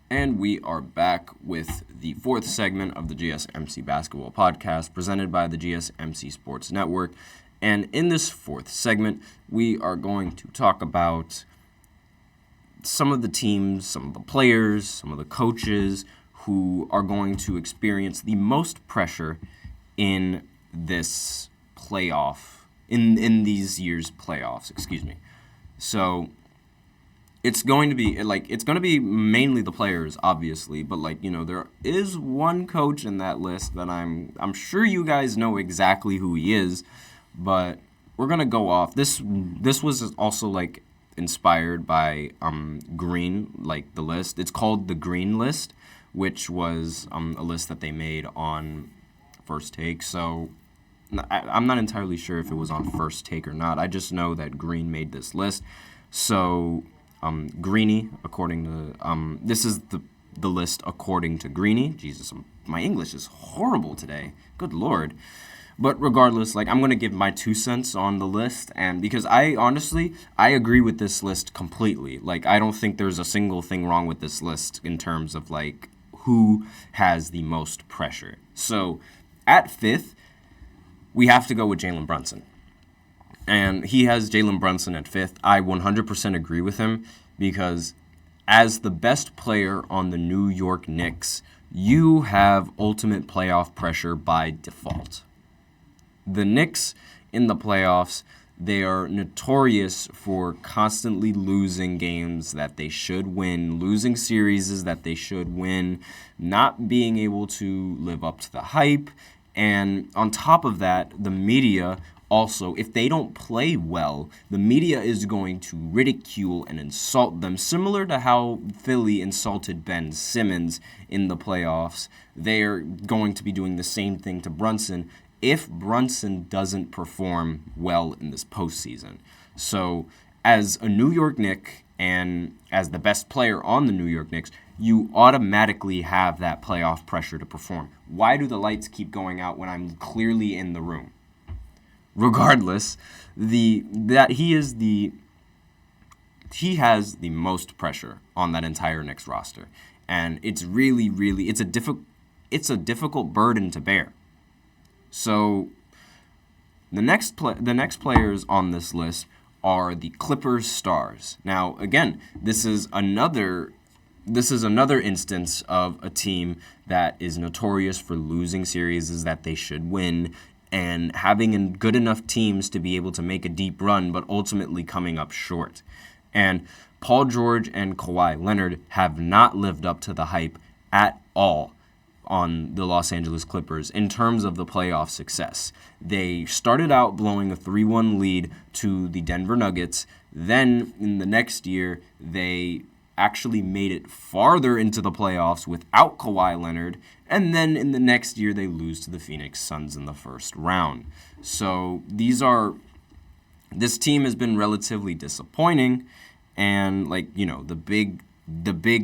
And we are back with the fourth segment of the GSMC Basketball Podcast presented by the GSMC Sports Network. And in this fourth segment, we are going to talk about some of the teams, some of the players, some of the coaches who are going to experience the most pressure in this playoff, in these year's playoffs, So it's going to be mainly the players, obviously, but there is one coach in that list that I'm sure you guys know exactly who he is, but we're gonna go off. This was also inspired by Green, the list. It's called the Green List, which was a list that they made on First Take. So I'm not entirely sure if it was on First Take or not. I just know that Green made this list. So Greeny, according to this is the list according to Greeny. Jesus, my English is horrible today. Good Lord. But regardless, I'm going to give my 2 cents on the list, and because I agree with this list completely. I don't think there's a single thing wrong with this list in terms of who has the most pressure. So at 5th, we have to go with Jalen Brunson. And he has Jalen Brunson at 5th. I 100% agree with him because as the best player on the New York Knicks, you have ultimate playoff pressure by default. The Knicks in the playoffs, they are notorious for constantly losing games that they should win, losing series that they should win, not being able to live up to the hype. And on top of that, the media also, if they don't play well, the media is going to ridicule and insult them, similar to how Philly insulted Ben Simmons in the playoffs. They're going to be doing the same thing to Brunson if Brunson doesn't perform well in this postseason. So as a New York Knick and as the best player on the New York Knicks, you automatically have that playoff pressure to perform. Why do the lights keep going out when I'm clearly in the room? Regardless, he has the most pressure on that entire Knicks roster, and it's a difficult burden to bear. So the next players on this list are the Clippers stars. Now, again, this is another instance of a team that is notorious for losing series that they should win and having good enough teams to be able to make a deep run, but ultimately coming up short. And Paul George and Kawhi Leonard have not lived up to the hype at all on the Los Angeles Clippers in terms of the playoff success. They started out blowing a 3-1 lead to the Denver Nuggets. Then in the next year, they actually made it farther into the playoffs without Kawhi Leonard. And then in the next year, they lose to the Phoenix Suns in the first round. So this team has been relatively disappointing. And the big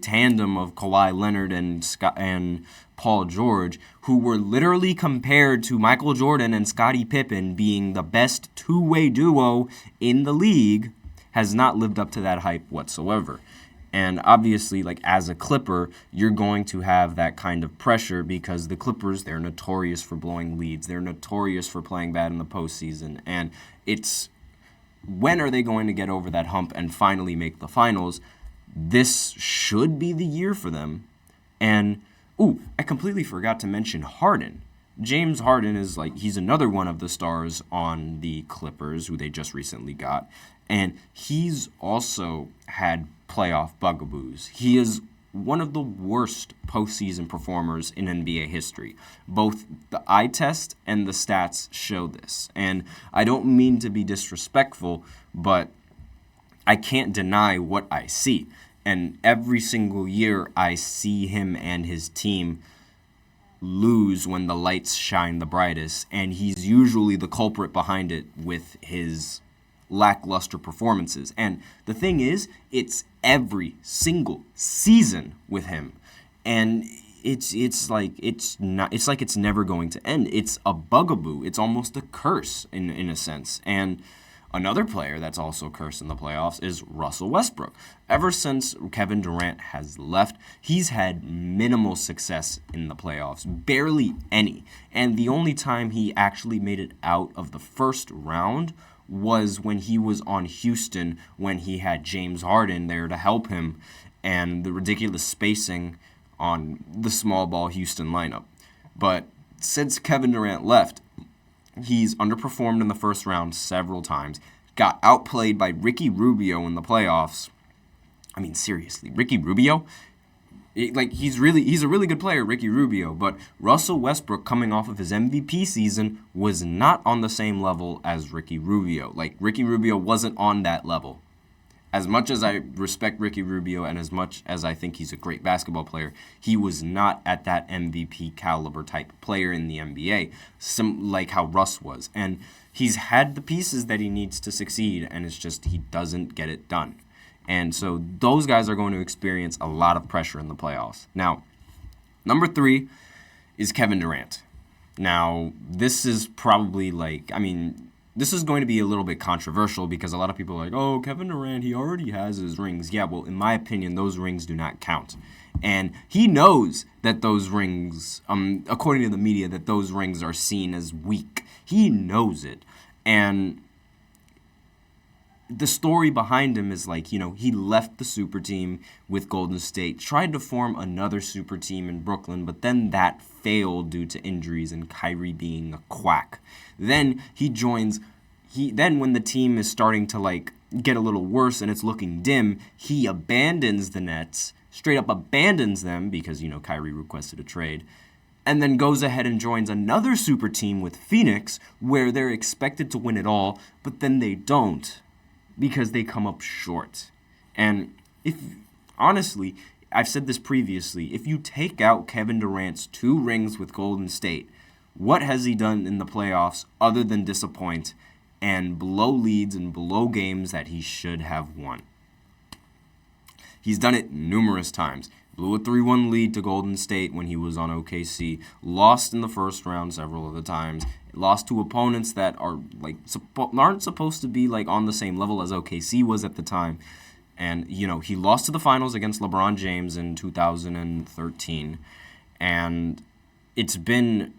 tandem of Kawhi Leonard and Paul George, who were literally compared to Michael Jordan and Scottie Pippen being the best two-way duo in the league, has not lived up to that hype whatsoever. And obviously, as a Clipper, you're going to have that kind of pressure because the Clippers, they're notorious for blowing leads. They're notorious for playing bad in the postseason. And it's when are they going to get over that hump and finally make the finals? This should be the year for them. And, I completely forgot to mention Harden. James Harden is he's another one of the stars on the Clippers who they just recently got. And he's also had playoff bugaboos. He is one of the worst postseason performers in NBA history. Both the eye test and the stats show this. And I don't mean to be disrespectful, but I can't deny what I see. And every single year I see him and his team lose when the lights shine the brightest. And he's usually the culprit behind it with his lackluster performances. And the thing is, it's every single season with him. And it's like it's never going to end. It's a bugaboo. It's almost a curse in a sense. And Another player that's also cursed in the playoffs is Russell Westbrook. Ever since Kevin Durant has left, he's had minimal success in the playoffs, barely any. And the only time he actually made it out of the first round was when he was on Houston, when he had James Harden there to help him, and the ridiculous spacing on the small ball Houston lineup. But since Kevin Durant left, he's underperformed in the first round several times, got outplayed by Ricky Rubio in the playoffs. I mean, seriously, Ricky Rubio? He's a really good player, Ricky Rubio, but Russell Westbrook, coming off of his MVP season, was not on the same level as Ricky Rubio. Ricky Rubio wasn't on that level. As much as I respect Ricky Rubio and as much as I think he's a great basketball player, he was not at that MVP caliber type player in the NBA, like how Russ was. And he's had the pieces that he needs to succeed, and it's just he doesn't get it done. And so those guys are going to experience a lot of pressure in the playoffs. Now, number 3 is Kevin Durant. Now, this is probably this is going to be a little bit controversial because a lot of people are like, oh, Kevin Durant, he already has his rings. Yeah, well, in my opinion, those rings do not count. And he knows that those rings, according to the media, that those rings are seen as weak. He knows it. And the story behind him is he left the super team with Golden State, tried to form another super team in Brooklyn, but then that failed due to injuries and Kyrie being a quack. Then then when the team is starting to get a little worse and it's looking dim, he abandons the Nets, straight up abandons them because, Kyrie requested a trade, and then goes ahead and joins another super team with Phoenix where they're expected to win it all, but then they don't, because they come up short. And honestly, I've said this previously, if you take out Kevin Durant's 2 rings with Golden State, what has he done in the playoffs other than disappoint and blow leads and blow games that he should have won? He's done it numerous times. Blew a 3-1 lead to Golden State when he was on OKC. Lost in the first round several of the times. Lost to opponents that are aren't supposed to be on the same level as OKC was at the time. And he lost to the finals against LeBron James in 2013. And it's been,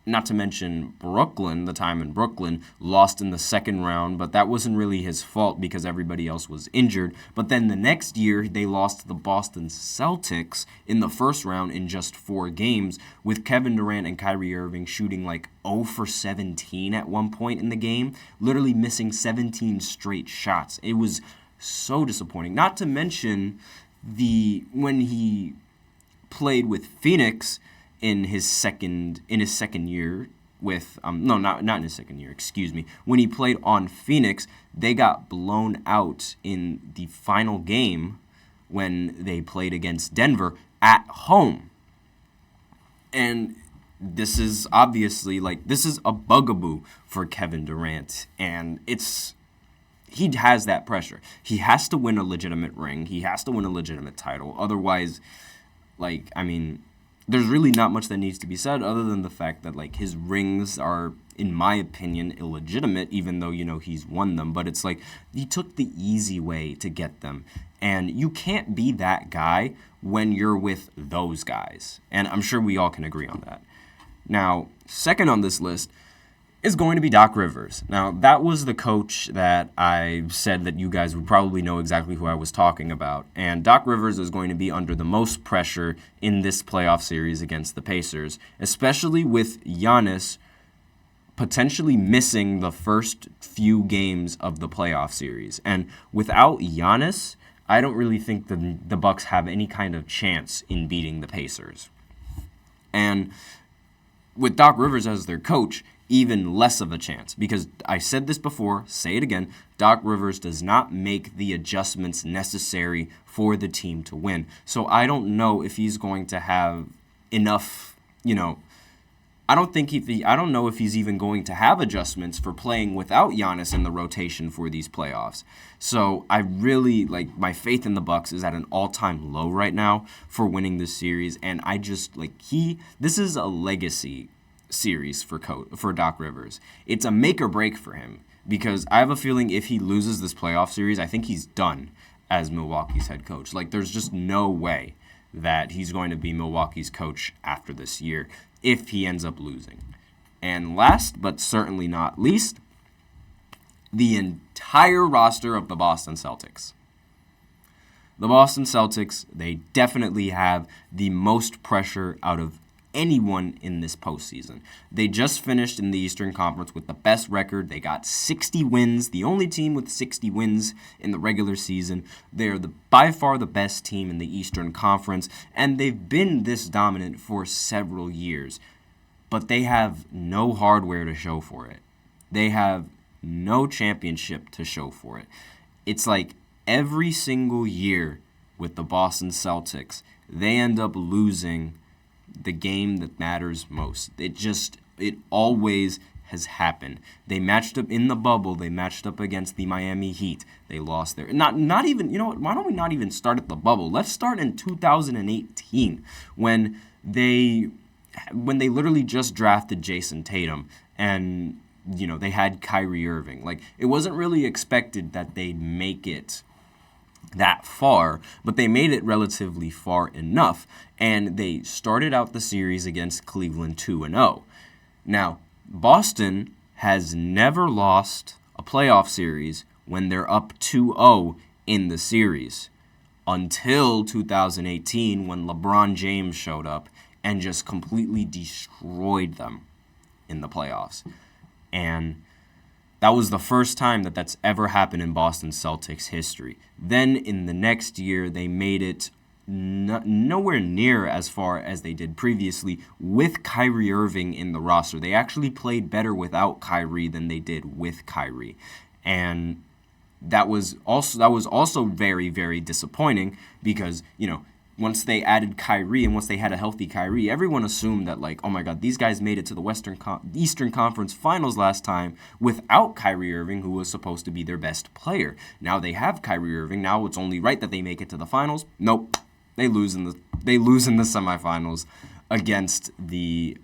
not to mention Brooklyn, the time in Brooklyn, lost in the second round, but that wasn't really his fault because everybody else was injured. But then the next year, they lost to the Boston Celtics in the first round in just 4 games, with Kevin Durant and Kyrie Irving shooting 0 for 17 at one point in the game, literally missing 17 straight shots. It was so disappointing. Not to mention when he played with Phoenix in his second year with not in his second year, excuse me. When he played on Phoenix, they got blown out in the final game when they played against Denver at home. And this is obviously this is a bugaboo for Kevin Durant, and he has that pressure. He has to win a legitimate ring. He has to win a legitimate title. Otherwise, there's really not much that needs to be said other than the fact that his rings are, in my opinion, illegitimate, even though he's won them. But it's he took the easy way to get them, and you can't be that guy when you're with those guys. And I'm sure we all can agree on that. Now, second on this list is going to be Doc Rivers. Now, that was the coach that I said that you guys would probably know exactly who I was talking about. And Doc Rivers is going to be under the most pressure in this playoff series against the Pacers, especially with Giannis potentially missing the first few games of the playoff series. And without Giannis, I don't really think the Bucks have any kind of chance in beating the Pacers. And with Doc Rivers as their coach, even less of a chance, because I said this before, say it again, Doc Rivers does not make the adjustments necessary for the team to win. So I don't know if he's going to have enough, I don't know if he's even going to have adjustments for playing without Giannis in the rotation for these playoffs. So I really, my faith in the Bucks is at an all-time low right now for winning this series, and I just, this is a legacy series for Doc Rivers. It's a make or break for him because I have a feeling if he loses this playoff series, I think he's done as Milwaukee's head coach. Like, there's just no way that he's going to be Milwaukee's coach after this year if he ends up losing. And last, but certainly not least, the entire roster of the Boston Celtics. The Boston Celtics, they definitely have the most pressure out of anyone in this postseason. They just finished in the Eastern Conference with the best record. They got 60 wins, the only team with 60 wins in the regular season. They're by far the best team in the Eastern Conference, and they've been this dominant for several years. But they have no hardware to show for it. They have no championship to show for it. It's like every single year with the Boston Celtics, they end up losing the game that matters most. It always has happened. They matched up in the bubble. They matched up against the Miami Heat. They lost there. Not even, you know what, why don't we not even start at the bubble? Let's start in 2018 when they literally just drafted Jason Tatum and, you know, they had Kyrie Irving. Like, it wasn't really expected that they'd make it that far, but they made it relatively far enough, and they started out the series against Cleveland 2-0. Now, Boston has never lost a playoff series when they're up 2-0 in the series until 2018 when LeBron James showed up and just completely destroyed them in the playoffs. And that was the first time that that's ever happened in Boston Celtics history. Then in the next year, they made it nowhere near as far as they did previously with Kyrie Irving in the roster. They actually played better without Kyrie than they did with Kyrie. And that was also very, very disappointing because, you know, once they added Kyrie and once they had a healthy Kyrie, everyone assumed that, like, oh my God, these guys made it to the Eastern Conference Finals last time without Kyrie Irving, who was supposed to be their best player. Now they have Kyrie Irving. Now it's only right that they make it to the finals. Nope, they lose in the semifinals against the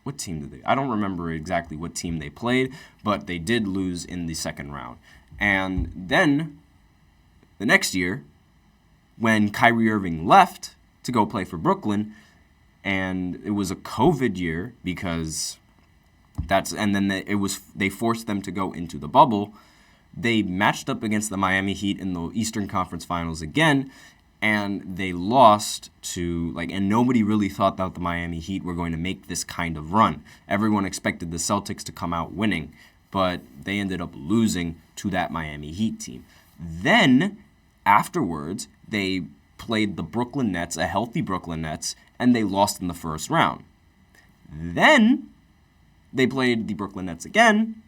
what team did they? I don't remember exactly what team they played, but they did lose in the second round. And then the next year, when Kyrie Irving left to go play for Brooklyn, and it was a COVID year because they forced them to go into the bubble. They matched up against the Miami Heat in the Eastern Conference Finals again, and they lost to, and nobody really thought that the Miami Heat were going to make this kind of run. Everyone expected the Celtics to come out winning, but they ended up losing to that Miami Heat team. Then, afterwards, they played the Brooklyn Nets, a healthy Brooklyn Nets, and they lost in the first round. Then they played the Brooklyn Nets again,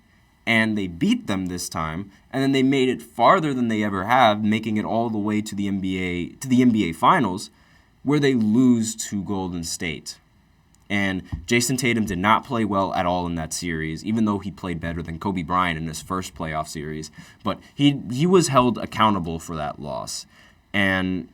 and they beat them this time, and then they made it farther than they ever have, making it all the way to the NBA Finals, where they lose to Golden State. And Jason Tatum did not play well at all in that series, even though he played better than Kobe Bryant in his first playoff series. But he was held accountable for that loss. And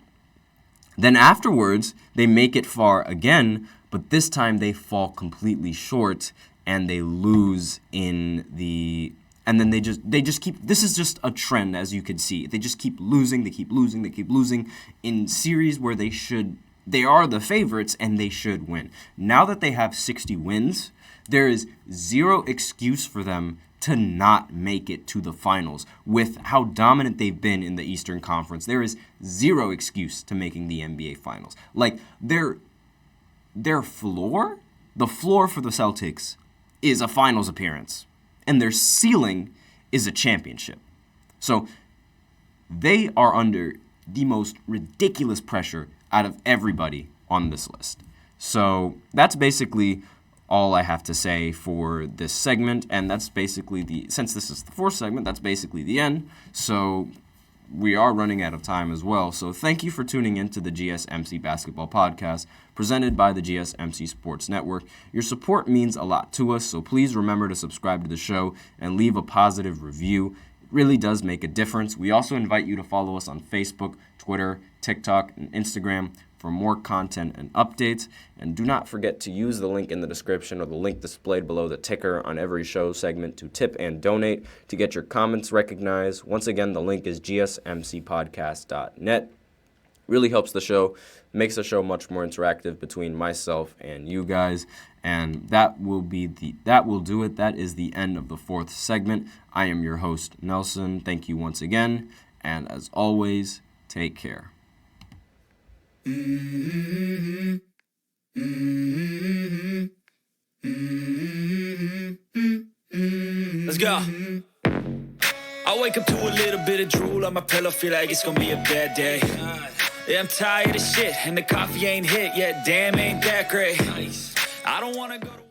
then afterwards, they make it far again, but this time they fall completely short and they lose in the... And then they just keep... This is just a trend, as you can see. They just keep losing, they keep losing in series where they are the favorites and they should win. Now that they have 60 wins, there is zero excuse for them to not make it to the finals. With how dominant they've been in the Eastern Conference, there is zero excuse to making the NBA Finals. Like, their floor, the floor for the Celtics is a finals appearance, and their ceiling is a championship. So they are under the most ridiculous pressure out of everybody on this list. So that's basically all I have to say for this segment, and that's basically since this is the fourth segment, that's basically the end. So we are running out of time as well. So thank you for tuning in to the GSMC Basketball Podcast, presented by the GSMC Sports Network. Your support means a lot to us, so please remember to subscribe to the show and leave a positive review. It really does make a difference. We also invite you to follow us on Facebook, Twitter, TikTok, and Instagram. for more content and updates. And do not forget to use the link in the description or the link displayed below the ticker on every show segment to tip and donate to get your comments recognized. Once again, the link is GSMCPodcast.net. Really helps the show, makes the show much more interactive between myself and you guys. And that will do it. That is the end of the fourth segment. I am your host, Nelson. Thank you once again. And as always, take care. Let's go. I wake up to a little bit of drool on my pillow, feel like it's gonna be a bad day. Yeah, I'm tired of shit, and the coffee ain't hit yet. Damn, ain't that great. I don't wanna go to